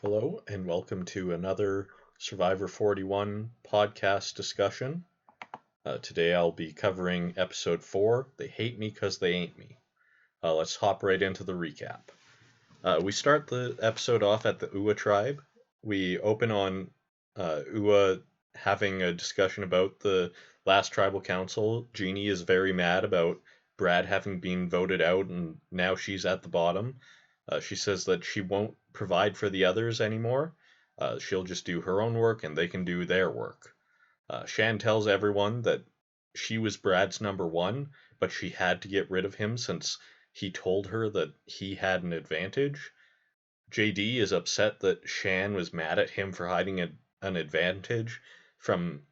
Hello, and welcome to another Survivor 41 podcast discussion. Today I'll be covering episode 4, They Hate Me 'Cause They Ain't Me. Let's hop right into the recap. We start the episode off at the Uwa tribe. We open on Uwa having a discussion about the last tribal council. Jeannie is very mad about Brad having been voted out, and now she's at the bottom. She says that she won't provide for the others anymore. She'll just do her own work and they can do their work. Shan tells everyone that she was Brad's number one, but she had to get rid of him since he told her that he had an advantage. JD is upset that Shan was mad at him for hiding an advantage from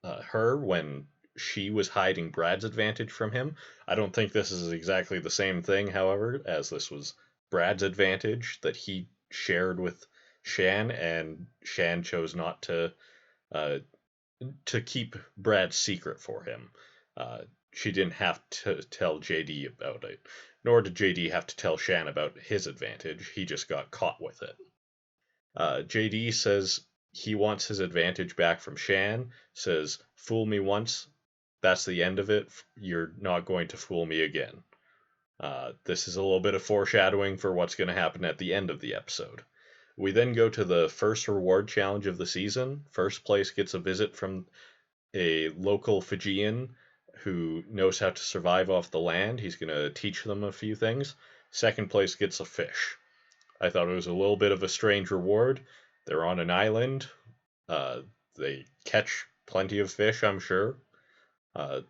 her when she was hiding Brad's advantage from him. I don't think this is exactly the same thing, however, as this was Brad's advantage that he shared with Shan, and Shan chose not uh, to keep Brad's secret for him. She didn't have to tell JD about it, nor did JD have to tell Shan about his advantage. He just got caught with it. JD says he wants his advantage back from Shan, says, "Fool me once, that's the end of it. You're not going to fool me again." This is a little bit of foreshadowing for what's going to happen at the end of the episode. We then go to the first reward challenge of the season. First place gets a visit from a local Fijian who knows how to survive off the land. He's going to teach them a few things. Second place gets a fish. I thought it was a little bit of a strange reward. They're on an island. They catch plenty of fish, I'm sure.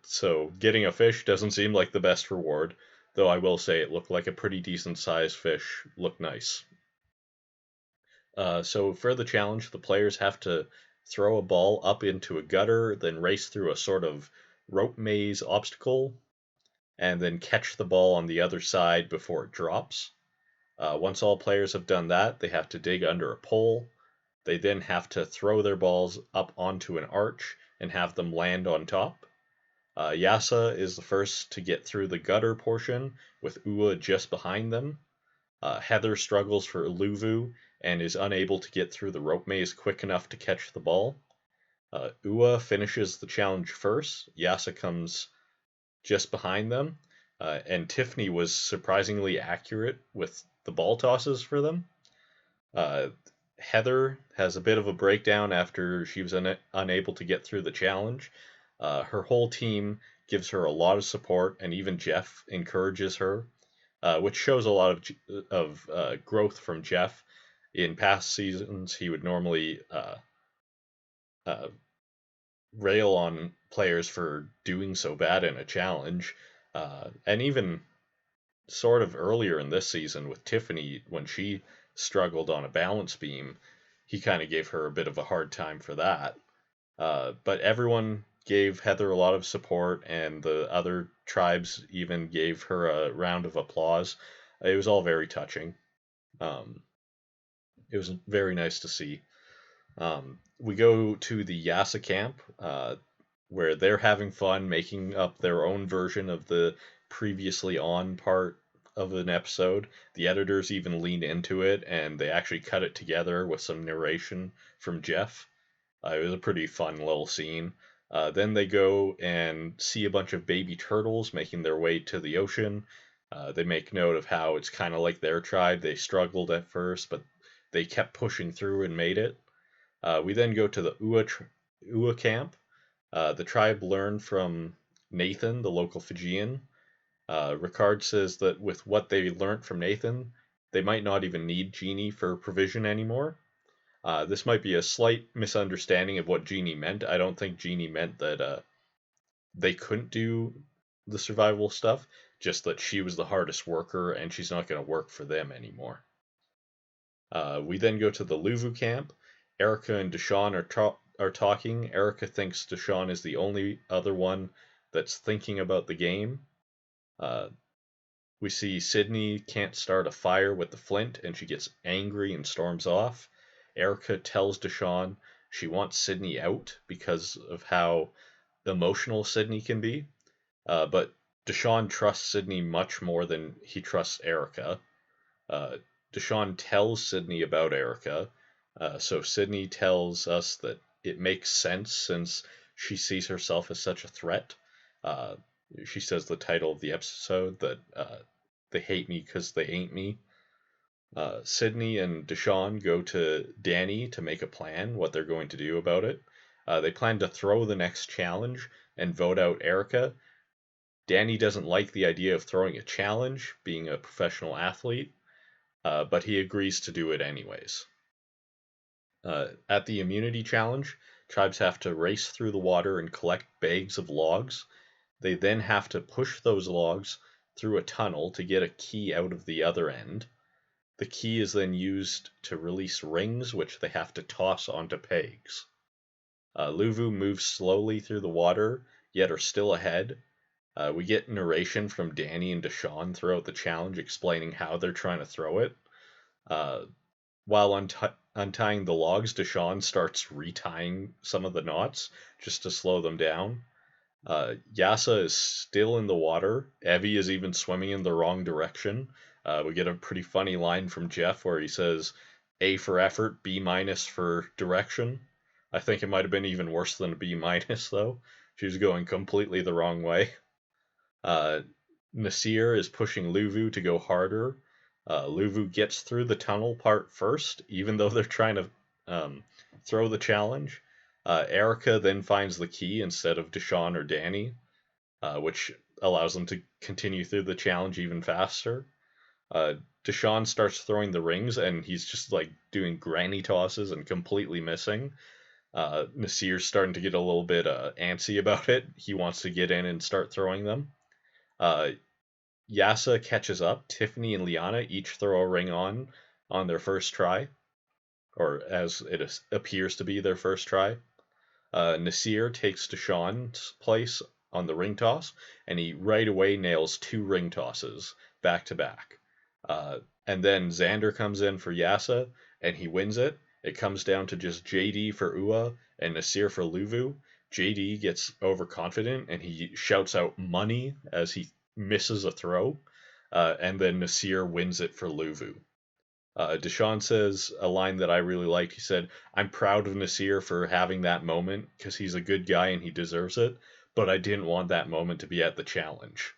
So getting a fish doesn't seem like the best reward, though I will say it looked like a pretty decent sized fish. Looked nice. So for the challenge, the players have to throw a ball up into a gutter, then race through a sort of rope maze obstacle, and then catch the ball on the other side before it drops. Once all players have done that, they have to dig under a pole. They then have to throw their balls up onto an arch and have them land on top. Yasa is the first to get through the gutter portion, with Uwa just behind them. Heather struggles for Luvu and is unable to get through the rope maze quick enough to catch the ball. Uwa finishes the challenge first. Yasa comes just behind them. And Tiffany was surprisingly accurate with the ball tosses for them. Heather has a bit of a breakdown after she was unable to get through the challenge. Her whole team gives her a lot of support, and even Jeff encourages her, which shows a lot of growth from Jeff. In past seasons, he would normally rail on players for doing so bad in a challenge, and even sort of earlier in this season with Tiffany, when she struggled on a balance beam, he kind of gave her a bit of a hard time for that. But everyone gave Heather a lot of support, and the other tribes even gave her a round of applause. It was all very touching. It was very nice to see. We go to the Yasa camp, where they're having fun making up their own version of the previously on part of an episode. The editors even leaned into it, and they actually cut it together with some narration from Jeff. It was a pretty fun little scene. Then they go and see a bunch of baby turtles making their way to the ocean. They make note of how it's kind of like their tribe. They struggled at first, but they kept pushing through and made it. We then go to the Uwa camp. The tribe learned from Nathan, the local Fijian. Ricard says that with what they learned from Nathan, they might not even need Jeannie for provision anymore. This might be a slight misunderstanding of what Jeannie meant. I don't think Jeannie meant that they couldn't do the survival stuff, just that she was the hardest worker and she's not going to work for them anymore. We then go to the Luvu camp. Erica and Deshawn are talking. Erica thinks Deshawn is the only other one that's thinking about the game. We see Sydney can't start a fire with the flint, and she gets angry and storms off. Erica tells Deshawn she wants Sydney out because of how emotional Sydney can be. But Deshawn trusts Sydney much more than he trusts Erica. Deshawn tells Sydney about Erica, So Sydney tells us that it makes sense since she sees herself as such a threat. Uh, she says the title of the episode that they hate me because they ain't me. Sydney and Deshawn go to Danny to make a plan what they're going to do about it. They plan to throw the next challenge and vote out Erica. Danny doesn't like the idea of throwing a challenge, being a professional athlete, but he agrees to do it anyways. At the immunity challenge, tribes have to race through the water and collect bags of logs. They then have to push those logs through a tunnel to get a key out of the other end. The key is then used to release rings, which they have to toss onto pegs. Luvu moves slowly through the water, yet are still ahead. We get narration from Danny and Deshawn throughout the challenge explaining how they're trying to throw it. While untying the logs, Deshawn starts retying some of the knots just to slow them down. Yasa is still in the water. Evie is even swimming in the wrong direction. We get a pretty funny line from Jeff where he says, A for effort, B minus for direction. I think it might have been even worse than a B minus, though. She was going completely the wrong way. Nasir is pushing Luvu to go harder. Luvu gets through the tunnel part first, even though they're trying to throw the challenge. Erica then finds the key instead of Deshawn or Danny, which allows them to continue through the challenge even faster. Deshawn starts throwing the rings, and he's just like doing granny tosses and completely missing. Nasir's starting to get a little bit antsy about it. He wants to get in and start throwing them. Yasa catches up. Tiffany and Liana each throw a ring on their first try, or as it appears to be their first try. Nasir takes Deshawn's place on the ring toss, and he right away nails 2 ring tosses back to back. And then Xander comes in for Yasa, and he wins it. It comes down to just JD for Ua and Nasir for Luvu. JD gets overconfident, and he shouts out money as he misses a throw, and then Nasir wins it for Luvu. Deshawn says a line that I really liked. He said, I'm proud of Nasir for having that moment because he's a good guy and he deserves it, but I didn't want that moment to be at the challenge.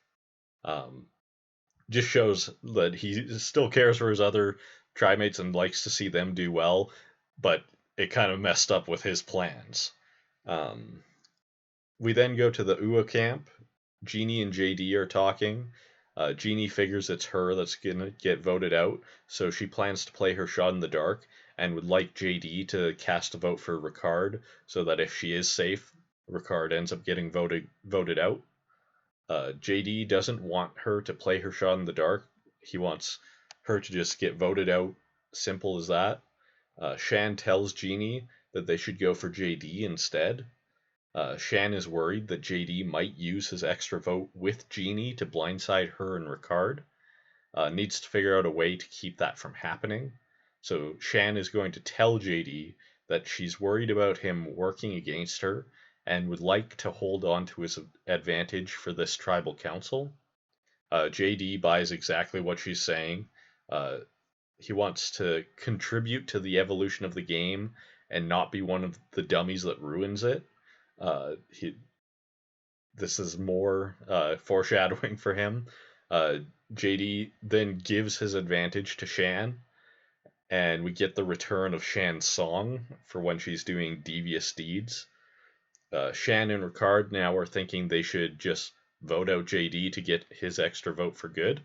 Just shows that he still cares for his other trimates and likes to see them do well, but it kind of messed up with his plans. We then go to the Ua camp. Jeannie and JD are talking. Jeannie figures it's her that's going to get voted out, so she plans to play her shot in the dark and would like JD to cast a vote for Ricard so that if she is safe, Ricard ends up getting voted out. JD doesn't want her to play her shot in the dark. He wants her to just get voted out. Simple as that. Shan tells Jeannie that they should go for JD instead. Shan is worried that JD might use his extra vote with Jeannie to blindside her and Ricard. Needs to figure out a way to keep that from happening. So Shan is going to tell JD that she's worried about him working against her and would like to hold on to his advantage for this tribal council. JD buys exactly what she's saying. He wants to contribute to the evolution of the game and not be one of the dummies that ruins it. This is more foreshadowing for him. JD then gives his advantage to Shan, and we get the return of Shan's song for when she's doing devious deeds. Shan and Ricard now are thinking they should just vote out JD to get his extra vote for good.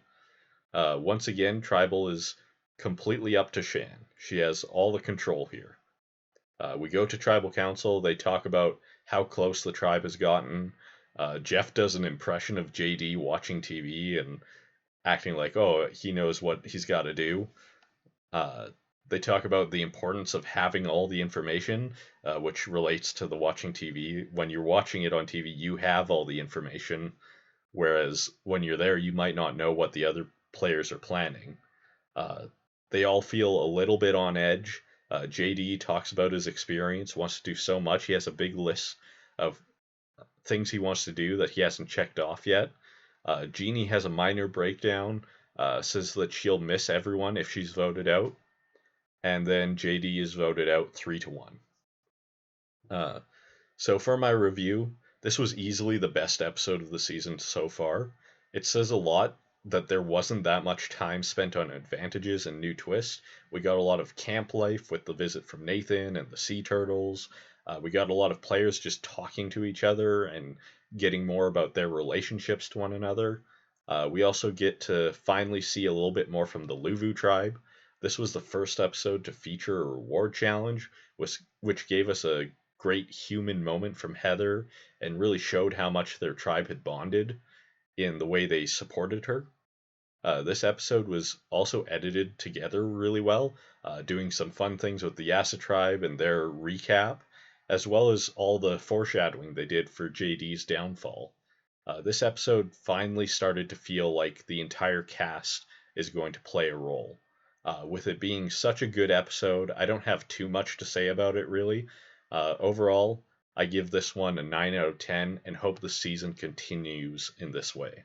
Once again, Tribal is completely up to Shan. She has all the control here. We go to Tribal Council. They talk about how close the tribe has gotten. Jeff does an impression of JD watching TV and acting like, oh, he knows what he's got to do. They talk about the importance of having all the information, which relates to the watching TV. When you're watching it on TV, you have all the information, whereas when you're there, you might not know what the other players are planning. They all feel a little bit on edge. JD talks about his experience, wants to do so much. He has a big list of things he wants to do that he hasn't checked off yet. Jeannie has a minor breakdown, says that she'll miss everyone if she's voted out. and then JD is voted out 3-1. Uh, so for my review, this was easily the best episode of the season so far. It says a lot that there wasn't that much time spent on advantages and new twists. We got a lot of camp life with the visit from Nathan and the sea turtles. We got a lot of players just talking to each other and getting more about their relationships to one another. We also get to finally see a little bit more from the Luvu tribe. This was the first episode to feature a reward challenge, which gave us a great human moment from Heather and really showed how much their tribe had bonded in the way they supported her. This episode was also edited together really well, doing some fun things with the Yasa tribe and their recap, as well as all the foreshadowing they did for JD's downfall. This episode finally started to feel like the entire cast is going to play a role. With it being such a good episode, I don't have too much to say about it really. Overall, I give this one a 9 out of 10 and hope the season continues in this way.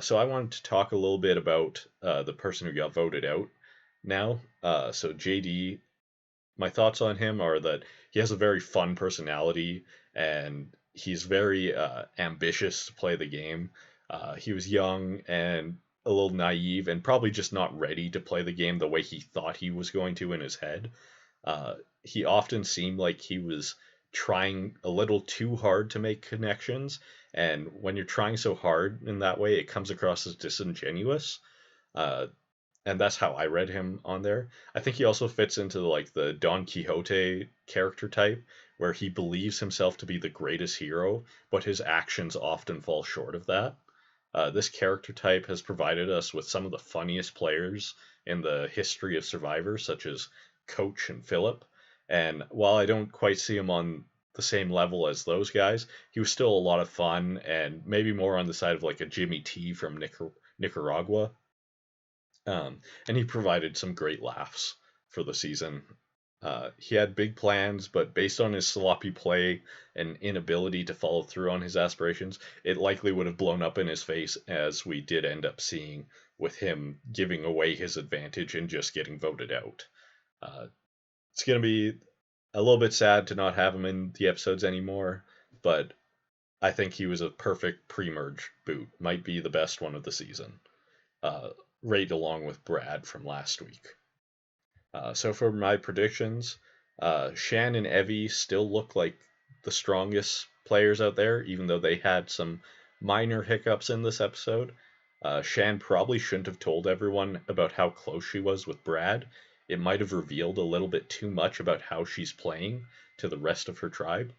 So I wanted to talk a little bit about the person who got voted out now. So JD, my thoughts on him are that he has a very fun personality and he's very ambitious to play the game. He was young and a little naive and probably just not ready to play the game the way he thought he was going to in his head. He often seemed like he was trying a little too hard to make connections, and when you're trying so hard in that way, it comes across as disingenuous. Uh, and that's how I read him on there. I think he also fits into like the Don Quixote character type, where he believes himself to be the greatest hero, but his actions often fall short of that. This character type has provided us with some of the funniest players in the history of Survivor, such as Coach and Philip. And while I don't quite see him on the same level as those guys, he was still a lot of fun and maybe more on the side of like a Jimmy T from Nicaragua. And he provided some great laughs for the season. He had big plans, but based on his sloppy play and inability to follow through on his aspirations, it likely would have blown up in his face, as we did end up seeing with him giving away his advantage and just getting voted out. Uh, it's going to be a little bit sad to not have him in the episodes anymore, but I think he was a perfect pre-merge boot. Might be the best one of the season, right along with Brad from last week. So for my predictions, Shan and Evie still look like the strongest players out there, even though they had some minor hiccups in this episode. Shan probably shouldn't have told everyone about how close she was with Brad. It might have revealed a little bit too much about how she's playing to the rest of her tribe.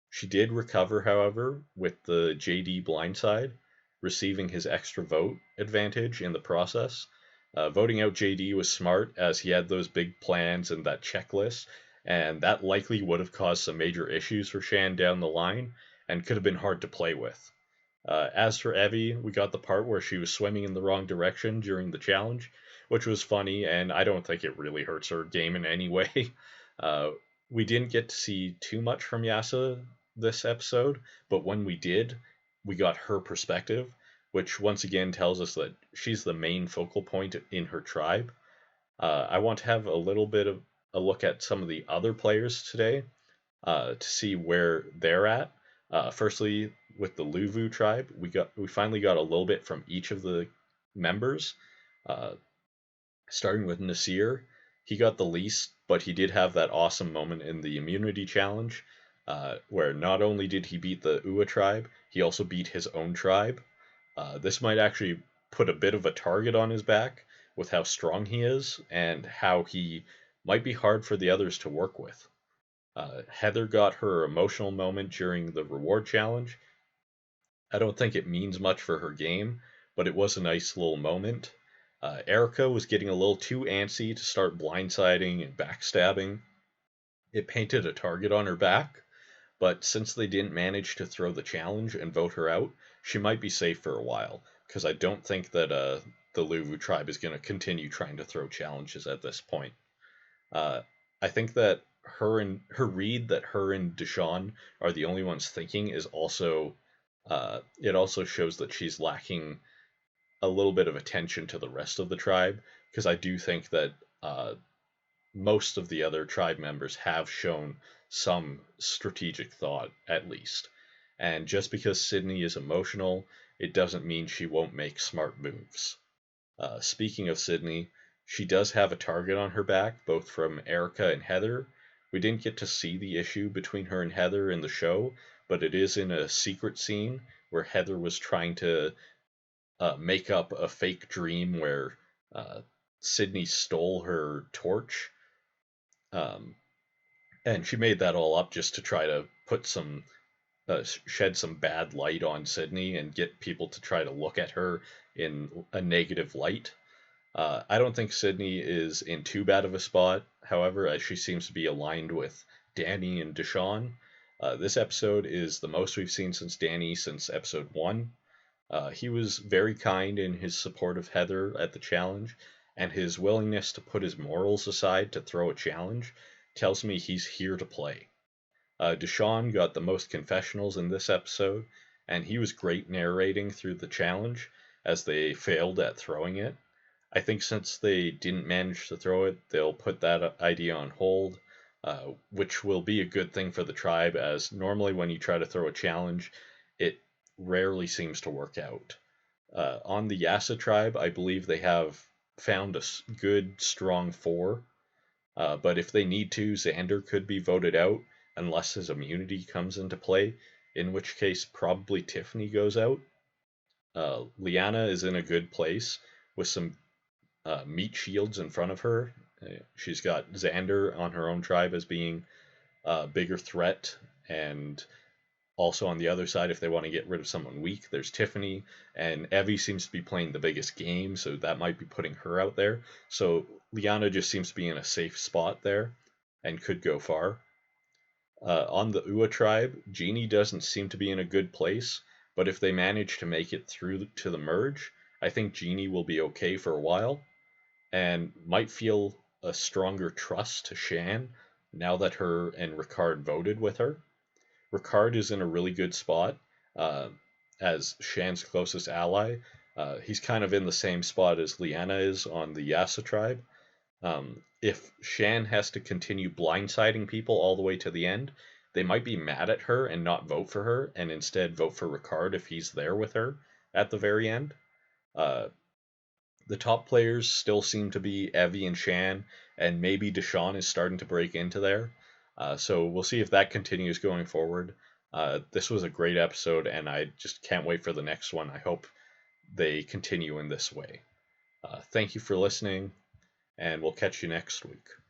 She did recover, however, with the JD blindside, receiving his extra vote advantage in the process. Voting out JD was smart, as he had those big plans and that checklist, and that likely would have caused some major issues for Shan down the line and could have been hard to play with. As for Evie, we got the part where she was swimming in the wrong direction during the challenge, which was funny, and I don't think it really hurts her game in any way. We didn't get to see too much from Yasa this episode, but when we did, we got her perspective, which once again tells us that she's the main focal point in her tribe. I want to have a little bit of a look at some of the other players today to see where they're at. Firstly, with the Luvu tribe, we finally got a little bit from each of the members. Uh, Starting with Nasir, he got the least, but he did have that awesome moment in the immunity challenge, where not only did he beat the Ua tribe, he also beat his own tribe. This might actually put a bit of a target on his back with how strong he is and how he might be hard for the others to work with. Heather got her emotional moment during the reward challenge. I don't think it means much for her game, but it was a nice little moment. Erica was getting a little too antsy to start blindsiding and backstabbing. It painted a target on her back, but since they didn't manage to throw the challenge and vote her out, she might be safe for a while, because I don't think that the Luvu tribe is going to continue trying to throw challenges at this point. I think that her read that her and Deshawn are the only ones thinking is also it also shows that she's lacking a little bit of attention to the rest of the tribe, because I do think that most of the other tribe members have shown some strategic thought, at least. And just because Sydney is emotional, it doesn't mean she won't make smart moves. Speaking of Sydney, she does have a target on her back, both from Erica and Heather. We didn't get to see the issue between her and Heather in the show, but it is in a secret scene where Heather was trying to make up a fake dream where uh, Sydney stole her torch. Um, and she made that all up just to try to put some shed some bad light on Sydney and get people to try to look at her in a negative light. I don't think Sydney is in too bad of a spot, however, as she seems to be aligned with Danny and Deshawn. This episode is the most we've seen since Danny since episode 1. He was very kind in his support of Heather at the challenge, and his willingness to put his morals aside to throw a challenge tells me he's here to play. Deshawn got the most confessionals in this episode, and he was great narrating through the challenge as they failed at throwing it. I think since they didn't manage to throw it, they'll put that idea on hold, which will be a good thing for the tribe, as normally when you try to throw a challenge, it rarely seems to work out. On the Yasa tribe, I believe they have found a good, strong four, but if they need to, Xander could be voted out unless his immunity comes into play, in which case probably Tiffany goes out. Liana is in a good place with some meat shields in front of her. She's got Xander on her own tribe as being a bigger threat, and also on the other side, if they want to get rid of someone weak, there's Tiffany, and Evie seems to be playing the biggest game, so that might be putting her out there. So Liana just seems to be in a safe spot there and could go far. On the Ua tribe, Genie doesn't seem to be in a good place, but if they manage to make it through to the merge, I think Genie will be okay for a while and might feel a stronger trust to Shan now that her and Ricard voted with her. Ricard is in a really good spot uh, as Shan's closest ally. He's kind of in the same spot as Liana is on the Yasa tribe. If Shan has to continue blindsiding people all the way to the end, they might be mad at her and not vote for her, and instead vote for Ricard if he's there with her at the very end. Uh, the top players still seem to be Evie and Shan, and maybe Deshawn is starting to break into there. So we'll see if that continues going forward. This was a great episode, and I just can't wait for the next one. I hope they continue in this way. Thank you for listening, and we'll catch you next week.